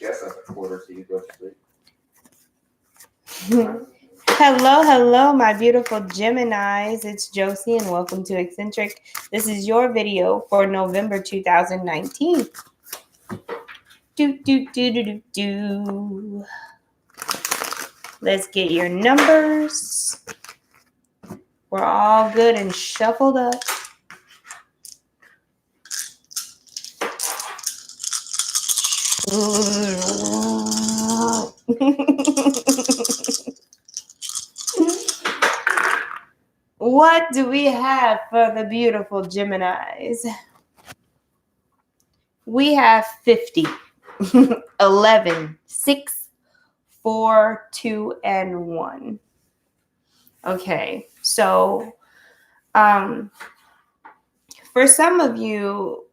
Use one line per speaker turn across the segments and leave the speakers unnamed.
Yes, that's a quarter so you go to sleep.
Hello, my beautiful Geminis. It's Josie, and welcome to Eccentric. This is your video for November 2019. Do. Let's get your numbers. We're all good and shuffled up. What do we have for the beautiful Geminis? We have 50, 11, 6, 4, 2, and 1. Okay, so for some of you,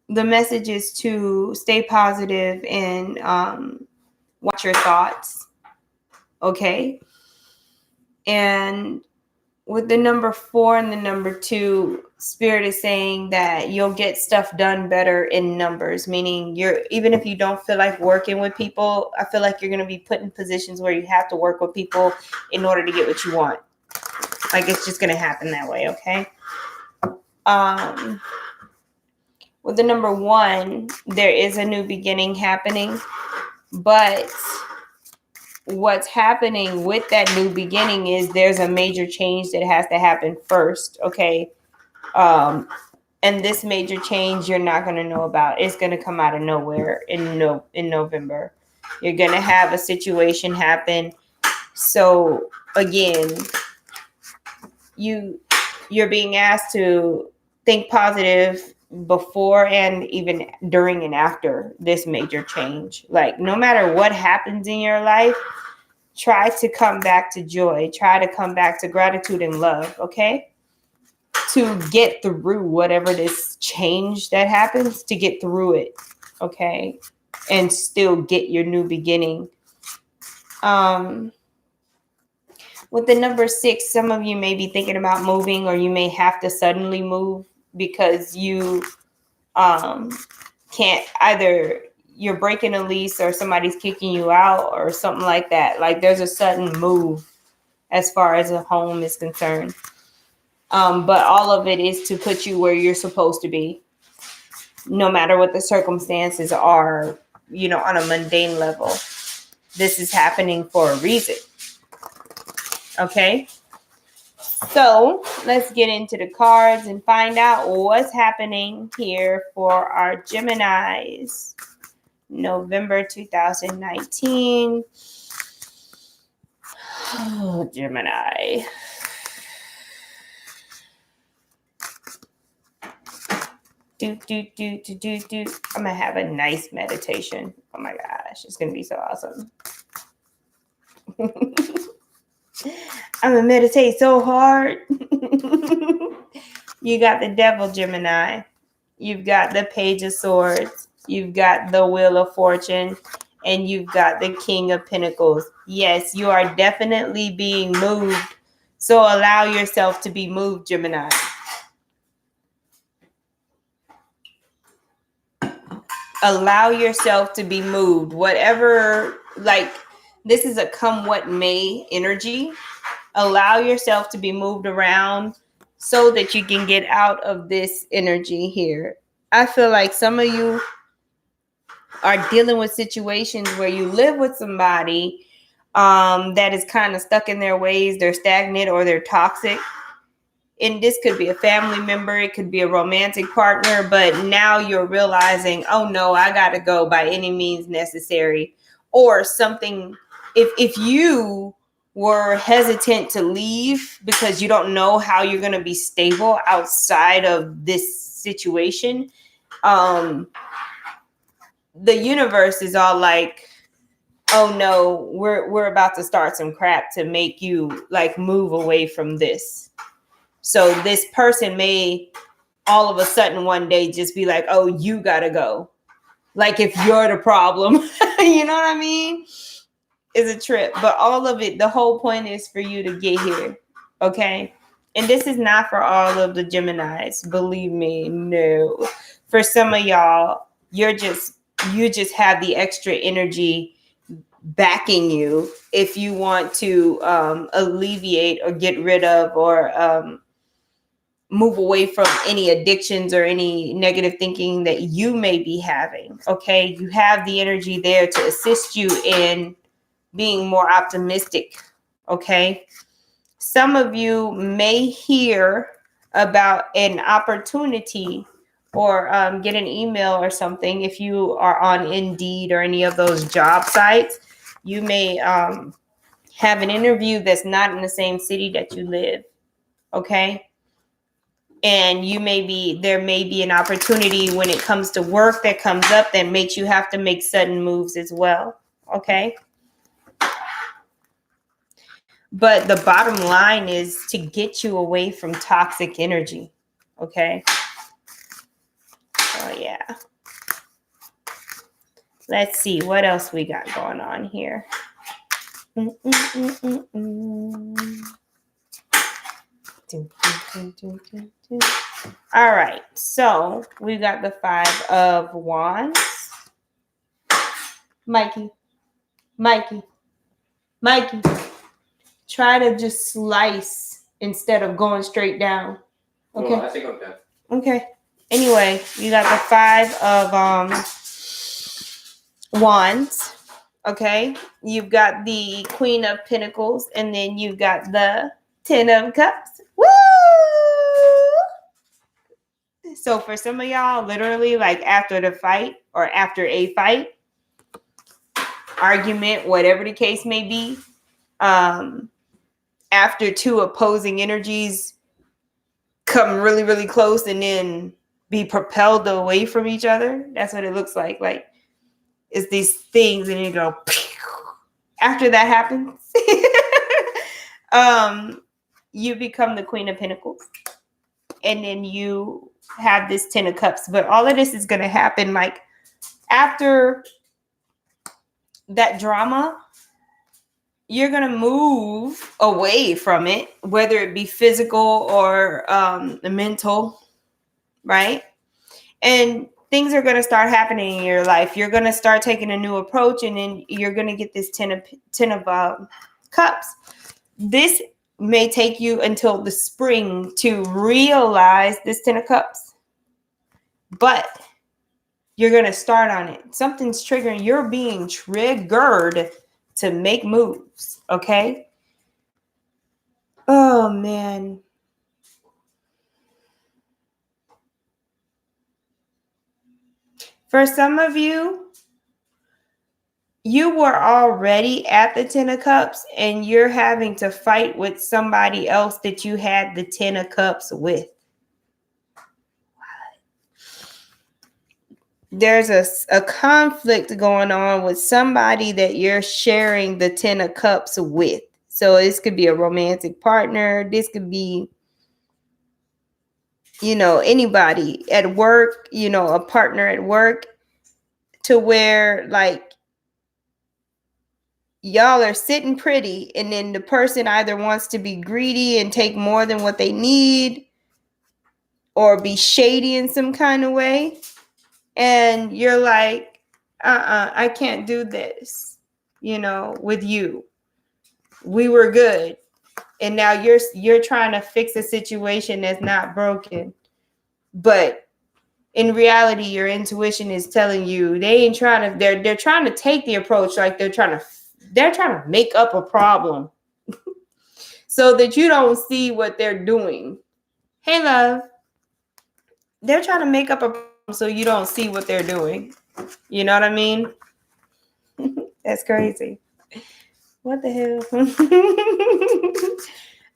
the message is to stay positive and watch your thoughts. Okay, and with the number 4 and the number 2, Spirit is saying that you'll get stuff done better in numbers, meaning even if you don't feel like working with people, I feel like you're going to be put in positions where you have to work with people in order to get what you want. Like it's just going to happen that way, okay? With the number 1, there is a new beginning happening, but what's happening with that new beginning is there's a major change that has to happen first, okay? And this major change you're not going to know about. It's going to come out of nowhere in November. You're going to have a situation happen. So again, you're being asked to think positive before and even during and after this major change. Like no matter what happens in your life, try to come back to joy. Try to come back to gratitude and love, okay? To get through whatever this change that happens, to get through it, okay? And still get your new beginning. With the number 6, some of you may be thinking about moving, or you may have to suddenly move because you can't, either you're breaking a lease or somebody's kicking you out or something like that. Like there's a sudden move as far as a home is concerned. But all of it is to put you where you're supposed to be, no matter what the circumstances are, on a mundane level. This is happening for a reason. Okay? So let's get into the cards and find out what's happening here for our Geminis. November 2019. Oh, Gemini. Do. I'm going to have a nice meditation. Oh my gosh, it's going to be so awesome. I'm going to meditate so hard. You got the Devil, Gemini. You've got the Page of Swords. You've got the Wheel of Fortune. And you've got the King of Pentacles. Yes, you are definitely being moved. So allow yourself to be moved, Gemini. Allow yourself to be moved. Whatever, like, this is a come what may energy. Allow yourself to be moved around so that you can get out of this energy here. I feel like some of you are dealing with situations where you live with somebody that is kind of stuck in their ways. They're stagnant or they're toxic. And this could be a family member. It could be a romantic partner. But now you're realizing, oh, no, I got to go by any means necessary. Or something, if you were hesitant to leave because you don't know how you're going to be stable outside of this situation, the universe is all like, oh no, we're about to start some crap to make you like move away from this. So this person may all of a sudden one day just be like, oh, you gotta go. Like if you're the problem, you know what I mean? It's a trip. But all of it, the whole point is for you to get here. Okay? And this is not for all of the Geminis. Believe me, no. For some of y'all, you're just You just have the extra energy backing you if you want to alleviate or get rid of or move away from any addictions or any negative thinking that you may be having. Okay, you have the energy there to assist you in being more optimistic. Okay, some of you may hear about an opportunity or get an email or something. If you are on Indeed or any of those job sites, you may have an interview that's not in the same city that you live. Okay, and there may be an opportunity when it comes to work that comes up that makes you have to make sudden moves as well. Okay, but the bottom line is to get you away from toxic energy. Okay, so yeah, let's see what else we got going on here. All right, so we got the 5 of Wands. Mikey, try to just slice instead of going straight down. Okay.
Well, I think I'm done.
Okay. Anyway, you got the 5 of Wands. Okay. You've got the Queen of Pentacles, and then you've got the 10 of Cups. Woo! So for some of y'all, literally like after the fight or after a fight, argument, whatever the case may be, after two opposing energies come really, really close and then be propelled away from each other. That's what it looks like. Like it's these things and you go, after that happens, you become the Queen of Pentacles. And then you have this 10 of Cups. But all of this is going to happen like after that drama, you're going to move away from it, whether it be physical or mental, right? And things are going to start happening in your life. You're going to start taking a new approach, and then you're going to get this 10 of Cups. This may take you until the spring to realize this 10 of Cups, but you're going to start on it. Something's triggering. You're being triggered to make moves. Okay. Oh man. For some of you, you were already at the 10 of Cups and you're having to fight with somebody else that you had the 10 of Cups with. There's a conflict going on with somebody that you're sharing the 10 of Cups with. So this could be a romantic partner. This could be, anybody at work, a partner at work, to where like y'all are sitting pretty and then the person either wants to be greedy and take more than what they need or be shady in some kind of way. And you're like, I can't do this, with you. We were good. And now you're trying to fix a situation that's not broken. But in reality, your intuition is telling you they ain't trying to, they're trying to take the approach like they're trying to make up a problem so that you don't see what they're doing. Hey, love. They're trying to make up a problem so you don't see what they're doing. You know what I mean? That's crazy. What the hell?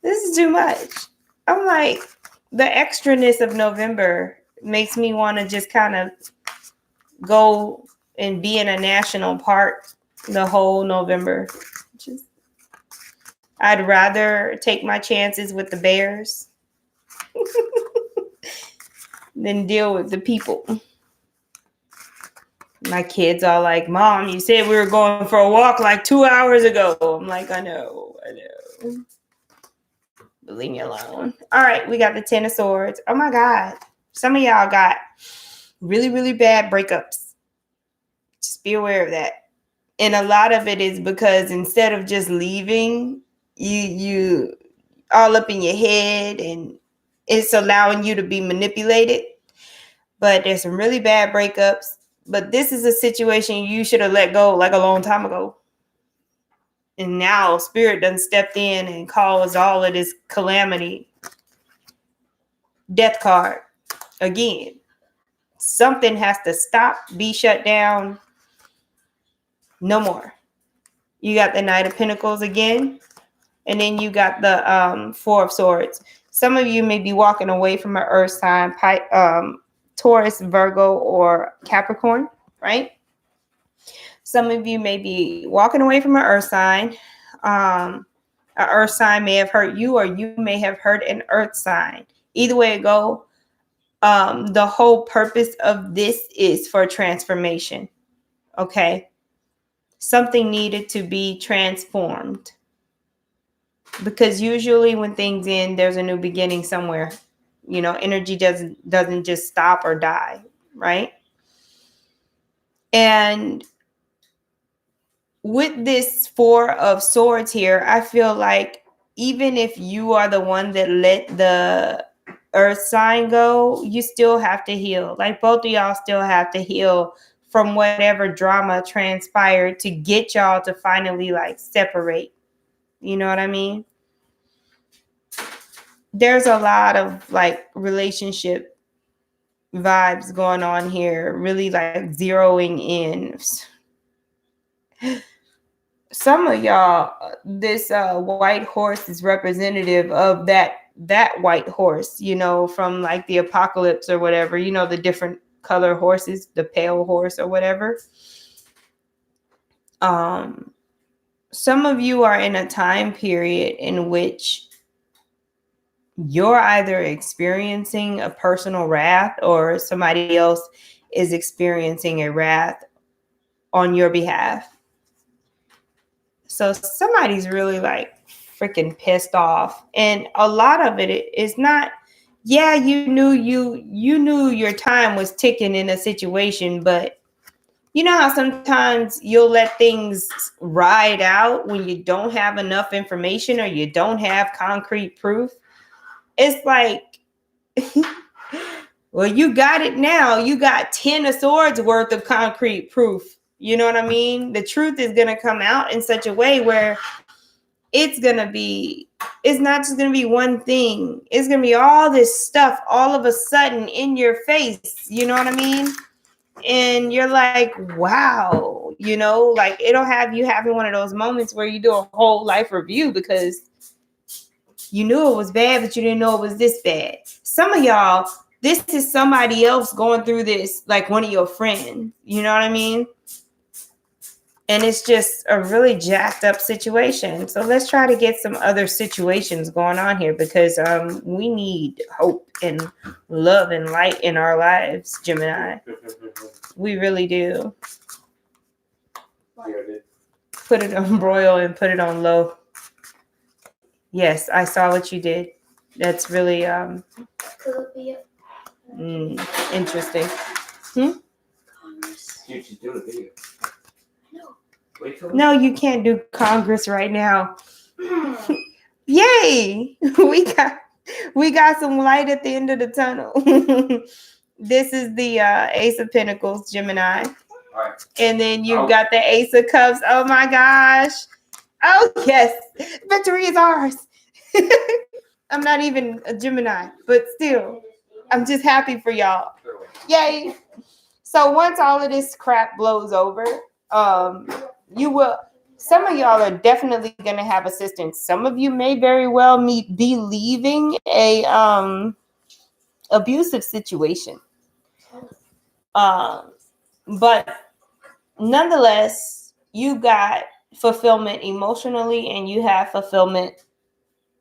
This is too much. I'm like, the extraness of November makes me want to just kind of go and be in a national park the whole November. I'd rather take my chances with the bears than deal with the people. My kids are like, Mom, you said we were going for a walk like 2 hours ago. I'm like, I know. But leave me alone. All right, we got the 10 of Swords. Oh my God. Some of y'all got really, really bad breakups. be aware of that. And a lot of it is because instead of just leaving, you all up in your head, and it's allowing you to be manipulated. But there's some really bad breakups. But this is a situation you should have let go like a long time ago. And now spirit done stepped in and caused all of this calamity. Death card again. Something has to stop, be shut down. No more. You got the Knight of Pentacles again. And then you got the Four of Swords. Some of you may be walking away from an earth sign, Taurus, Virgo, or Capricorn, right? Some of you may be walking away from an earth sign. An earth sign may have hurt you, or you may have hurt an earth sign. Either way it go, the whole purpose of this is for transformation. Okay? Something needed to be transformed. Because usually when things end, there's a new beginning somewhere. You know, energy doesn't just stop or die, right? And with this Four of Swords here, I feel like even if you are the one that let the earth sign go, you still have to heal. Like both of y'all still have to heal from whatever drama transpired to get y'all to finally like separate. You know what I mean? There's a lot of like relationship vibes going on here, really like zeroing in. Some of y'all, this white horse is representative of that white horse, you know, from like the apocalypse or whatever, you know, the different color horses, the pale horse or whatever. Some of you are in a time period in which you're either experiencing a personal wrath or somebody else is experiencing a wrath on your behalf. So somebody's really like freaking pissed off. And a lot of it is not, yeah, you knew your time was ticking in a situation, but you know how sometimes you'll let things ride out when you don't have enough information or you don't have concrete proof? It's like, well, you got it now. You got 10 of Swords worth of concrete proof. You know what I mean? The truth is going to come out in such a way where it's not just going to be one thing. It's going to be all this stuff all of a sudden in your face. You know what I mean? And you're like, wow, you know, like it'll have you having one of those moments where you do a whole life review because you knew it was bad, but you didn't know it was this bad. Some of y'all, this is somebody else going through this, like one of your friends. You know what I mean? And it's just a really jacked up situation. So let's try to get some other situations going on here because we need hope and love and light in our lives, Gemini. We really do. Put it on broil and put it on low. Yes, I saw what you did. That's really interesting.
Dude, she's doing a video.
No, you can't do Congress right now. Yay! We got some light at the end of the tunnel. This is the Ace of Pentacles, Gemini.
Right.
And then you've got the Ace of Cups. Oh my gosh. Oh yes. Victory is ours. I'm not even a Gemini, but still, I'm just happy for y'all. Yay. So once all of this crap blows over, some of y'all are definitely going to have assistance. Some of you may very well be leaving a abusive situation. But nonetheless, you got fulfillment emotionally and you have fulfillment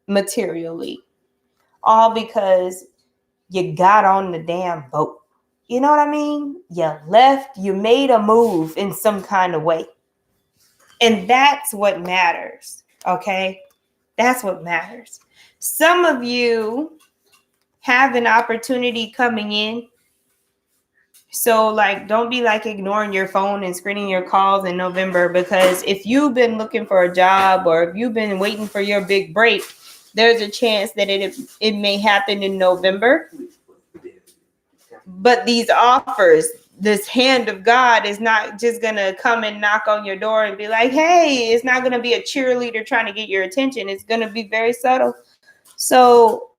materially. All because you got on the damn boat. You know what I mean? You left, you made a move in some kind of way. And that's what matters, okay? That's what matters. Some of you have an opportunity coming in So, like, don't be like ignoring your phone and screening your calls in November, because if you've been looking for a job or if you've been waiting for your big break, there's a chance that it may happen in November. But these offers, this hand of God is not just going to come and knock on your door and be like, hey, it's not going to be a cheerleader trying to get your attention. It's going to be very subtle. So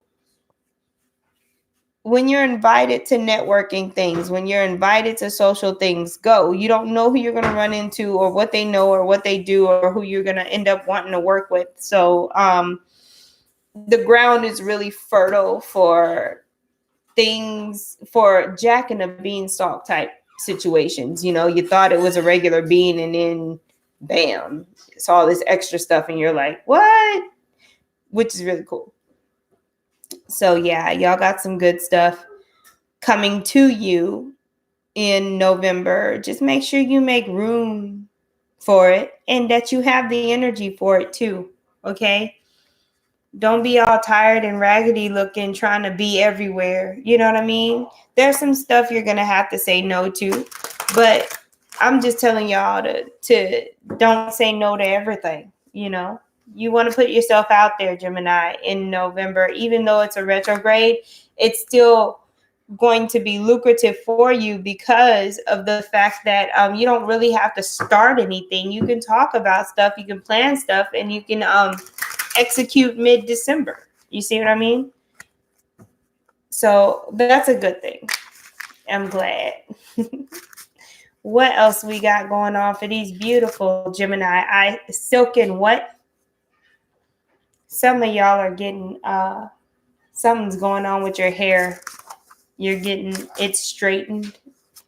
when you're invited to networking things, when you're invited to social things, go. You don't know who you're going to run into or what they know or what they do or who you're going to end up wanting to work with. So the ground is really fertile for things, for Jack and a beanstalk type situations. You know, you thought it was a regular bean and then bam, it's all this extra stuff and you're like, what? Which is really cool. So yeah, y'all got some good stuff coming to you in November. Just make sure you make room for it and that you have the energy for it too. Okay. Don't be all tired and raggedy looking, trying to be everywhere. You know what I mean? There's some stuff you're going to have to say no to, but I'm just telling y'all to don't say no to everything. You know, you want to put yourself out there, Gemini, in November. Even though it's a retrograde, it's still going to be lucrative for you because of the fact that you don't really have to start anything. You can talk about stuff, you can plan stuff, and you can execute mid-December. You see what I mean? So that's a good thing. I'm glad. What else we got going on for these beautiful Gemini? Silken what? Some of y'all are getting something's going on with your hair. You're getting it straightened.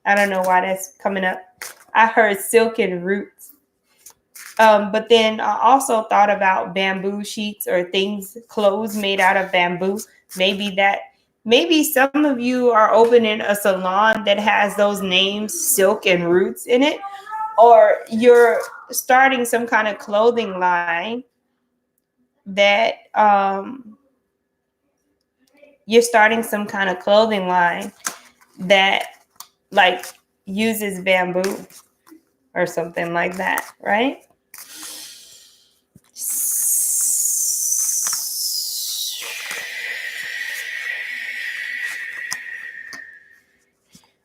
I don't know why that's coming up. I heard silken roots. But then I also thought about bamboo sheets or things, clothes made out of bamboo. Maybe some of you are opening a salon that has those names, Silk and Roots, in it, or you're starting some kind of clothing line that like uses bamboo or something like that, right?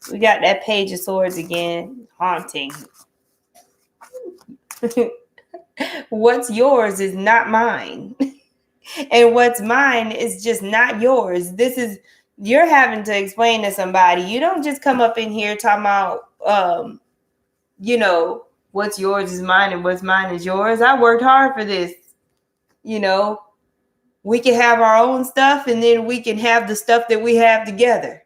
We got that Page of Swords again, haunting. What's yours is not mine. And what's mine is just not yours. You're having to explain to somebody. You don't just come up in here talking about, what's yours is mine and what's mine is yours. I worked hard for this. We can have our own stuff and then we can have the stuff that we have together.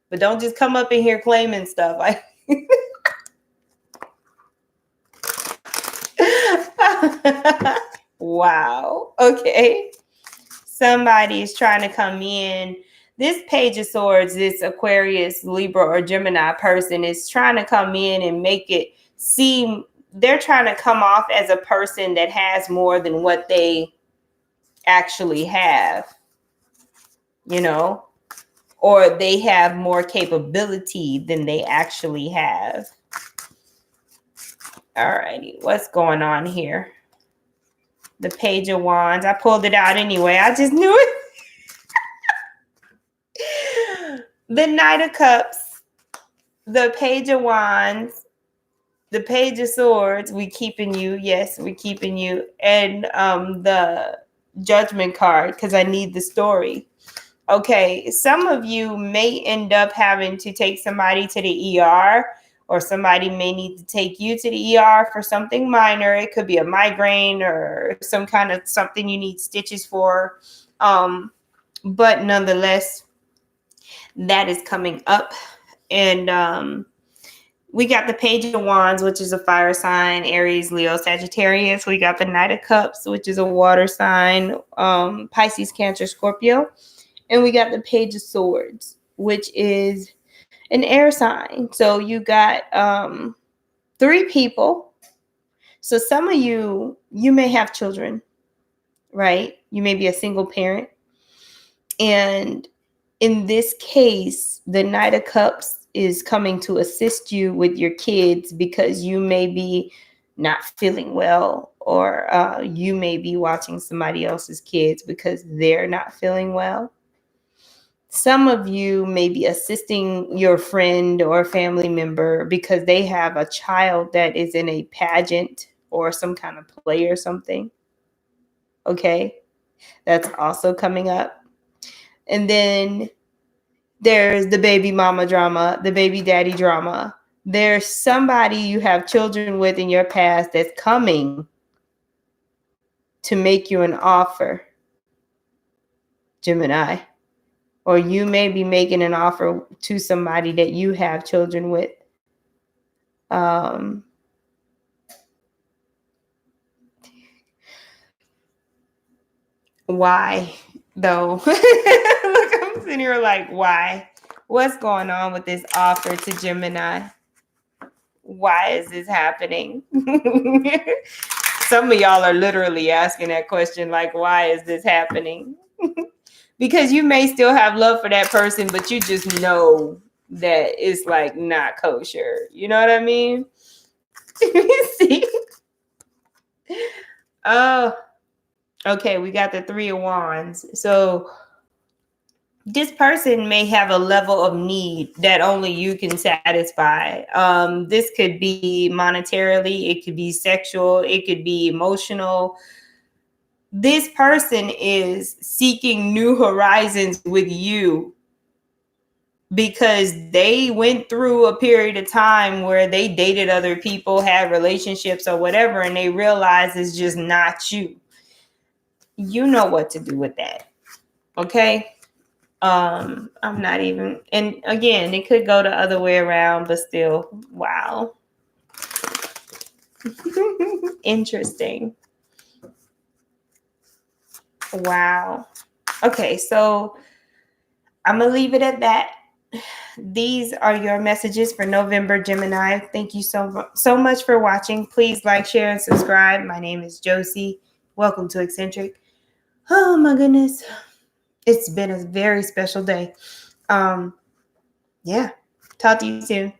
But don't just come up in here claiming stuff. Wow. Okay. Somebody is trying to come in. This Page of Swords, this Aquarius, Libra, or Gemini person is trying to come in and make it seem they're trying to come off as a person that has more than what they actually have, or they have more capability than they actually have. All righty, what's going on here? The Page of Wands. I pulled it out anyway. I just knew it. The Knight of Cups, the Page of Wands, the Page of Swords. We keeping you. Yes, we keeping you. And the Judgment card, because I need the story. Okay, some of you may end up having to take somebody to the ER, or somebody may need to take you to the ER for something minor. It could be a migraine or some kind of something you need stitches for. But nonetheless, that is coming up. And we got the Page of Wands, which is a fire sign, Aries, Leo, Sagittarius. We got the Knight of Cups, which is a water sign, Pisces, Cancer, Scorpio. And we got the Page of Swords, which is an air sign. So you got 3 people. So some of you may have children, right? You may be a single parent. And in this case, the Knight of Cups is coming to assist you with your kids because you may be not feeling well, or you may be watching somebody else's kids because they're not feeling well. Some of you may be assisting your friend or family member because they have a child that is in a pageant or some kind of play or something. Okay, that's also coming up. And then there's the baby mama drama, the baby daddy drama. There's somebody you have children with in your past that's coming to make you an offer, Gemini. Or you may be making an offer to somebody that you have children with. Why, though? Look, I'm sitting here like, why? What's going on with this offer to Gemini? Why is this happening? Some of y'all are literally asking that question, like, why is this happening? Because you may still have love for that person, but you just know that it's like not kosher. You know what I mean? See? Oh, okay. We got the 3 of Wands. So this person may have a level of need that only you can satisfy. This could be monetarily, it could be sexual, it could be emotional. This person is seeking new horizons with you because they went through a period of time where they dated other people, had relationships or whatever, and they realized it's just not you. You know what to do with that. Okay? I'm not even, and again, it could go the other way around, but still, wow. Interesting. Wow. Okay, so I'm gonna leave it at that. These are your messages for November, Gemini. Thank you so much for watching. Please like, share, and subscribe. My name is Josie. Welcome to Eccentric. Oh my goodness. It's been a very special day. Yeah. Talk to you soon.